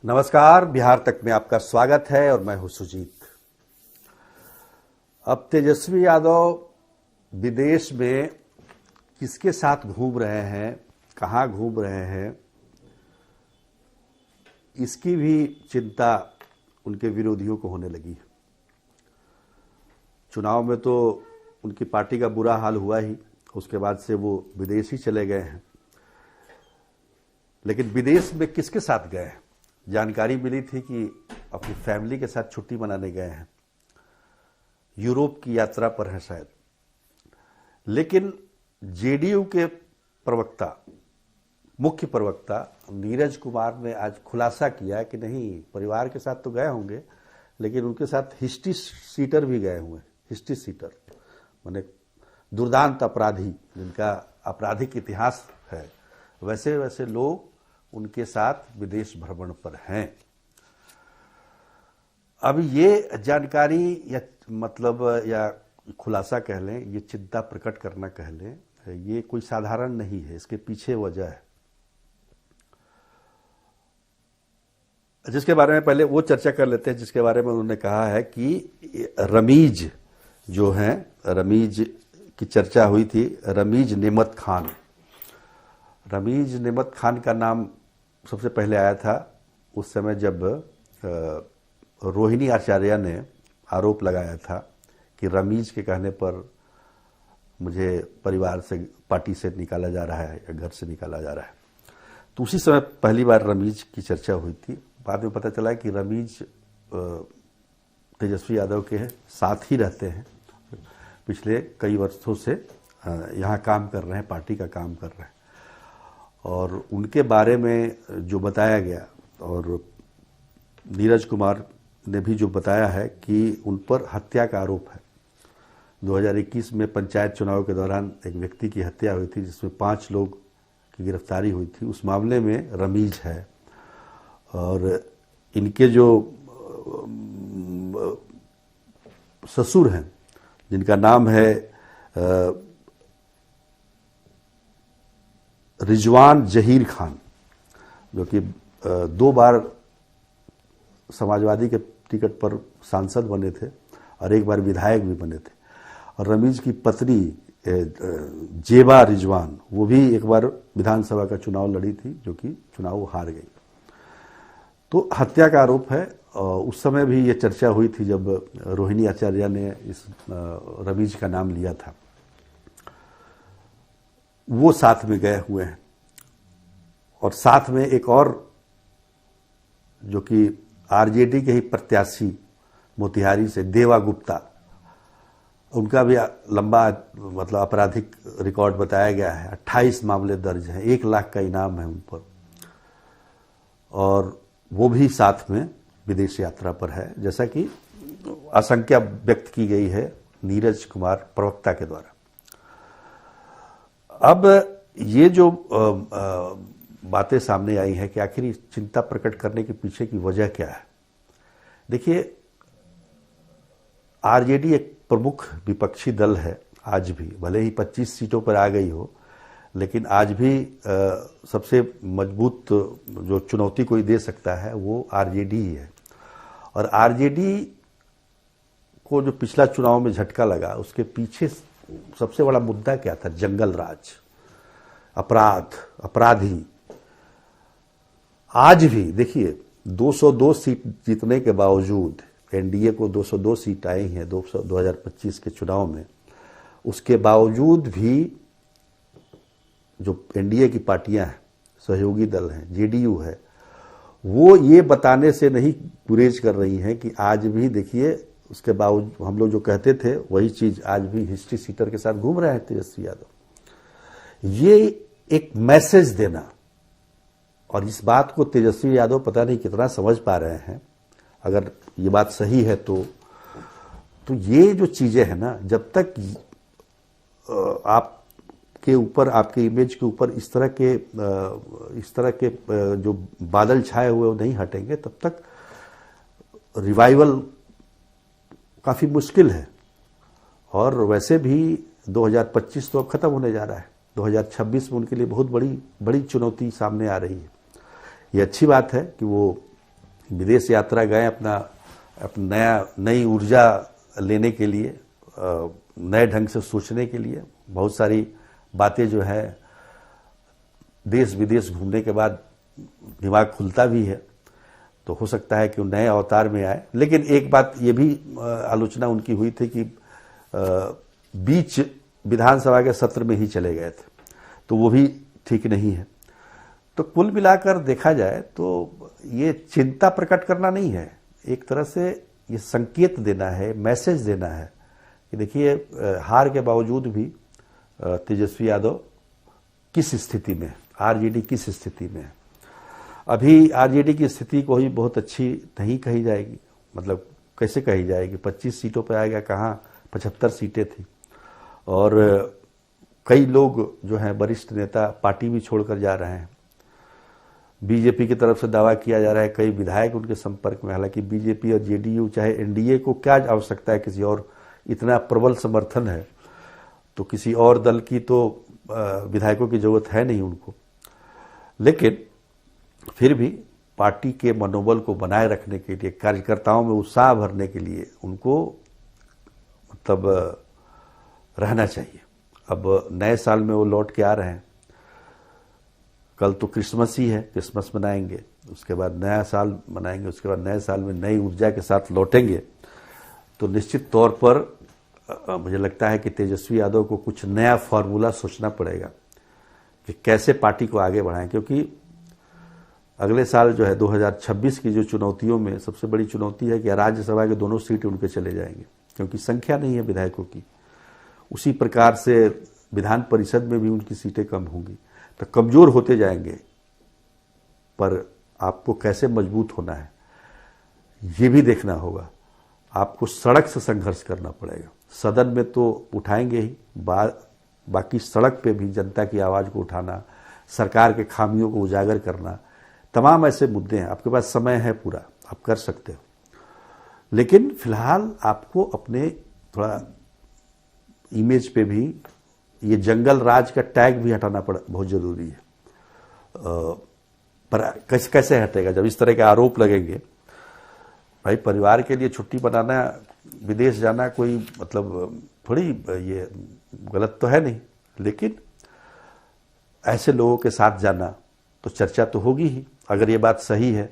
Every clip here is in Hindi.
नमस्कार, बिहार तक में आपका स्वागत है और मैं हूं सुजीत। अब तेजस्वी यादव विदेश में किसके साथ घूम रहे हैं, कहां घूम रहे हैं, इसकी भी चिंता उनके विरोधियों को होने लगी है। चुनाव में तो उनकी पार्टी का बुरा हाल हुआ ही, उसके बाद से वो विदेश ही चले गए हैं। लेकिन विदेश में किसके साथ गए हैं? जानकारी मिली थी कि अपनी फैमिली के साथ छुट्टी मनाने गए हैं, यूरोप की यात्रा पर हैं शायद। लेकिन जेडीयू के प्रवक्ता, मुख्य प्रवक्ता नीरज कुमार ने आज खुलासा किया कि नहीं, परिवार के साथ तो गए होंगे लेकिन उनके साथ हिस्ट्री सीटर भी गए हुए हैं। हिस्ट्री सीटर माने दुर्दांत अपराधी, जिनका आपराधिक इतिहास है, वैसे वैसे लोग उनके साथ विदेश भ्रमण पर हैं। अब ये जानकारी या खुलासा कह लें, ये चिंता प्रकट करना कह लें, ये कोई साधारण नहीं है। इसके पीछे वजह है जिसके बारे में पहले वो चर्चा कर लेते हैं, जिसके बारे में उन्होंने कहा है कि रमीज जो हैं, रमीज की चर्चा हुई थी। रमीज नेमत खान, रमीज नेमत खान का नाम सबसे पहले आया था उस समय जब रोहिणी आचार्य ने आरोप लगाया था कि रमीज के कहने पर मुझे परिवार से, पार्टी से निकाला जा रहा है या घर से निकाला जा रहा है। तो उसी समय पहली बार रमीज की चर्चा हुई थी। बाद में पता चला कि रमीज तेजस्वी यादव के साथ ही रहते हैं, पिछले कई वर्षों से यहाँ काम कर रहे हैं, पार्टी का काम कर रहे हैं। और उनके बारे में जो बताया गया, और नीरज कुमार ने भी जो बताया है कि उन पर हत्या का आरोप है। 2021 में पंचायत चुनाव के दौरान एक व्यक्ति की हत्या हुई थी, जिसमें 5 लोग की गिरफ्तारी हुई थी। उस मामले में रमीज है। और इनके जो ससुर हैं, जिनका नाम है रिजवान जहीर खान, जो कि 2 बार समाजवादी के टिकट पर सांसद बने थे और 1 बार विधायक भी बने थे। और रमीज की पत्नी जेबा रिजवान, वो भी 1 बार विधानसभा का चुनाव लड़ी थी, जो कि चुनाव हार गई। तो हत्या का आरोप है। उस समय भी ये चर्चा हुई थी जब रोहिणी आचार्य ने इस रमीज का नाम लिया था। वो साथ में गए हुए हैं। और साथ में एक और, जो कि आरजेडी के ही प्रत्याशी मोतिहारी से, देवा गुप्ता, उनका भी लंबा आपराधिक रिकॉर्ड बताया गया है। 28 मामले दर्ज हैं, 1 लाख का इनाम है उन पर। और वो भी साथ में विदेश यात्रा पर है, जैसा कि आशंका व्यक्त की गई है नीरज कुमार प्रवक्ता के द्वारा। अब ये जो बातें सामने आई हैं कि आखिर चिंता प्रकट करने के पीछे की वजह क्या है। देखिए, आरजेडी एक प्रमुख विपक्षी दल है आज भी, भले ही 25 सीटों पर आ गई हो, लेकिन आज भी सबसे मजबूत जो चुनौती कोई दे सकता है वो आरजेडी ही है। और आरजेडी को जो पिछला चुनाव में झटका लगा, उसके पीछे सबसे बड़ा मुद्दा क्या था? जंगल राज, अपराध, अपराधी। आज भी देखिए, 202 सीट जीतने के बावजूद, एनडीए को 202 सीट आई हैं 2025 के चुनाव में, उसके बावजूद भी जो एनडीए की पार्टियां हैं, सहयोगी दल हैं, जेडीयू है, वो ये बताने से नहीं गुरेज कर रही हैं कि आज भी देखिए, उसके बावजूद हम लोग जो कहते थे वही चीज आज भी हिस्ट्री सीटर के साथ घूम रहे हैं तेजस्वी यादव। ये एक मैसेज देना, और इस बात को तेजस्वी यादव पता नहीं कितना समझ पा रहे हैं। अगर ये बात सही है तो ये जो चीजें हैं ना, जब तक आपके ऊपर, आपके इमेज के ऊपर इस तरह के जो बादल छाए हुए वो नहीं हटेंगे, तब तक रिवाइवल काफी मुश्किल है। और वैसे भी 2025 तो अब खत्म होने जा रहा है, 2026 में उनके लिए बहुत बड़ी चुनौती सामने आ रही है। ये अच्छी बात है कि वो विदेश यात्रा गए अपना नई ऊर्जा लेने के लिए, नए ढंग से सोचने के लिए। बहुत सारी बातें जो है देश विदेश घूमने के बाद दिमाग खुलता भी है, तो हो सकता है कि वो नए अवतार में आए। लेकिन एक बात ये भी आलोचना उनकी हुई थी कि बीच विधानसभा के सत्र में ही चले गए थे, तो वो भी ठीक नहीं है। तो कुल मिलाकर देखा जाए तो ये चिंता प्रकट करना नहीं है, एक तरह से ये संकेत देना है, मैसेज देना है कि देखिए हार के बावजूद भी तेजस्वी यादव किस स्थिति में, आरजेडी किस स्थिति में है। अभी आरजेडी की स्थिति को ही बहुत अच्छी नहीं कही जाएगी, मतलब कैसे कही जाएगी, 25 सीटों पर आएगा, कहाँ 75 सीटें थी। और कई लोग जो हैं वरिष्ठ नेता पार्टी भी छोड़कर जा रहे हैं। बीजेपी की तरफ से दावा किया जा रहा है कई विधायक उनके संपर्क में, हालांकि बीजेपी और जेडीयू चाहे एनडीए को क्या आवश्यकता है किसी और, इतना प्रबल समर्थन है तो किसी और दल की तो विधायकों की जरूरत है नहीं उनको। लेकिन फिर भी पार्टी के मनोबल को बनाए रखने के लिए, कार्यकर्ताओं में उत्साह भरने के लिए उनको मतलब रहना चाहिए। अब नए साल में वो लौट के आ रहे हैं, कल तो क्रिसमस ही है, क्रिसमस मनाएंगे, उसके बाद नया साल मनाएंगे, उसके बाद नए साल में नई ऊर्जा के साथ लौटेंगे। तो निश्चित तौर पर मुझे लगता है कि तेजस्वी यादव को कुछ नया फॉर्मूला सोचना पड़ेगा कि कैसे पार्टी को आगे बढ़ाएं, क्योंकि अगले साल जो है 2026 की जो चुनौतियों में सबसे बड़ी चुनौती है कि राज्यसभा के दोनों सीट उनके चले जाएंगे, क्योंकि संख्या नहीं है विधायकों की। उसी प्रकार से विधान परिषद में भी उनकी सीटें कम होंगी, तो कमजोर होते जाएंगे। पर आपको कैसे मजबूत होना है ये भी देखना होगा। आपको सड़क से संघर्ष करना पड़ेगा। सदन में तो उठाएंगे ही, बाकी सड़क पे भी जनता की आवाज को उठाना, सरकार के खामियों को उजागर करना, तमाम ऐसे मुद्दे हैं। आपके पास समय है पूरा, आप कर सकते हो। लेकिन फिलहाल आपको अपने थोड़ा इमेज पे भी ये जंगल राज का टैग भी हटाना बहुत जरूरी है। पर कैसे हटेगा जब इस तरह के आरोप लगेंगे। भाई परिवार के लिए छुट्टी बनाना, विदेश जाना कोई मतलब थोड़ी ये गलत तो है नहीं, लेकिन ऐसे लोगों के साथ जाना तो चर्चा तो होगी ही। अगर ये बात सही है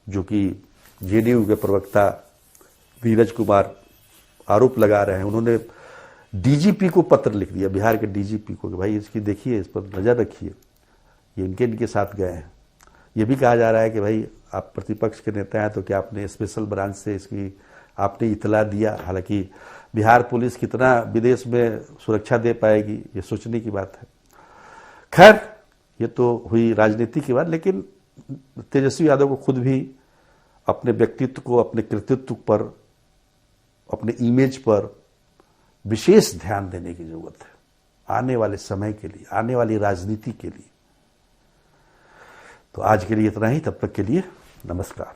जो कि जेडीयू के प्रवक्ता नीरज कुमार आरोप लगा रहे हैं, उन्होंने डीजीपी को पत्र लिख दिया, बिहार के डीजीपी को, कि भाई इसकी देखिए, इस पर नजर रखिए, ये इनके साथ गए हैं। ये भी कहा जा रहा है कि भाई आप प्रतिपक्ष के नेता हैं तो क्या आपने स्पेशल ब्रांच से इसकी आपने इतला दिया। हालांकि बिहार पुलिस कितना विदेश में सुरक्षा दे पाएगी ये सोचने की बात है। खैर ये तो हुई राजनीति की बात, लेकिन तेजस्वी यादव को खुद भी अपने व्यक्तित्व को, अपने कृतित्व पर, अपने इमेज पर विशेष ध्यान देने की जरूरत है आने वाले समय के लिए, आने वाली राजनीति के लिए। तो आज के लिए इतना ही, तब तक के लिए नमस्कार।